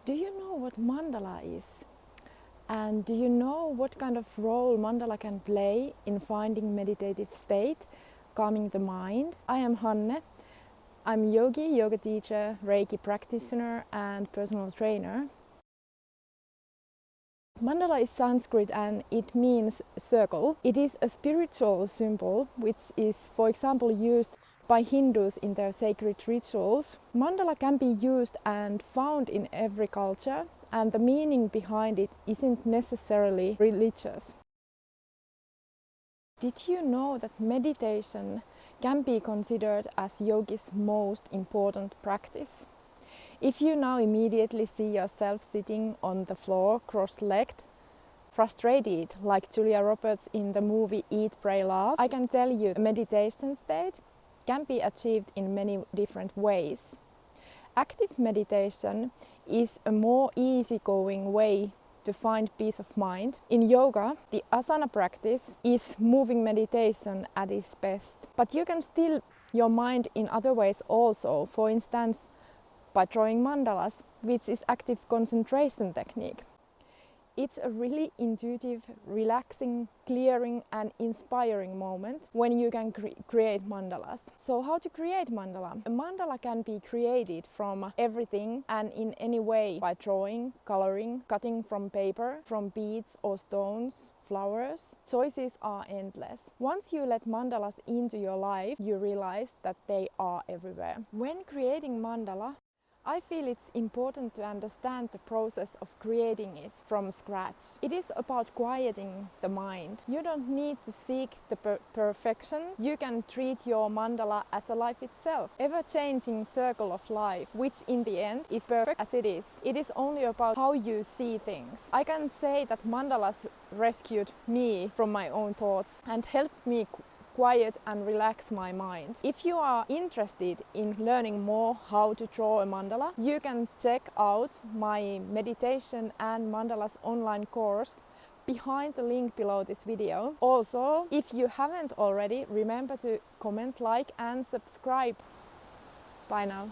Do you know what mandala is? And do you know what kind of role mandala can play in finding meditative state, calming the mind? I am Hanne. I'm yoga teacher, Reiki practitioner and personal trainer. Mandala is Sanskrit and it means circle. It is a spiritual symbol which is, for example, used by Hindus in their sacred rituals. Mandala can be used and found in every culture, and the meaning behind it isn't necessarily religious. Did you know that meditation can be considered as yogi's most important practice? If you now immediately see yourself sitting on the floor cross-legged, frustrated like Julia Roberts in the movie Eat, Pray, Love, I can tell you a meditation state can be achieved in many different ways. Active meditation is a more easygoing way to find peace of mind. In yoga, the asana practice is moving meditation at its best. But you can still your mind in other ways also, for instance, by drawing mandalas, which is active concentration technique. It's a really intuitive, relaxing, clearing and inspiring moment when you can create mandalas. So how to create mandala? A mandala can be created from everything and in any way by drawing, coloring, cutting from paper, from beads or stones, flowers. Choices are endless. Once you let mandalas into your life, you realize that they are everywhere. When creating mandala, I feel it's important to understand the process of creating it from scratch. It is about quieting the mind. You don't need to seek the perfection. You can treat your mandala as a life itself, ever-changing circle of life, which in the end is perfect as it is. It is only about how you see things. I can say that mandalas rescued me from my own thoughts and helped me quiet and relax my mind. If you are interested in learning more how to draw a mandala, you can check out my meditation and mandalas online course behind the link below this video. Also, if you haven't already, remember to comment, like and subscribe. Bye now.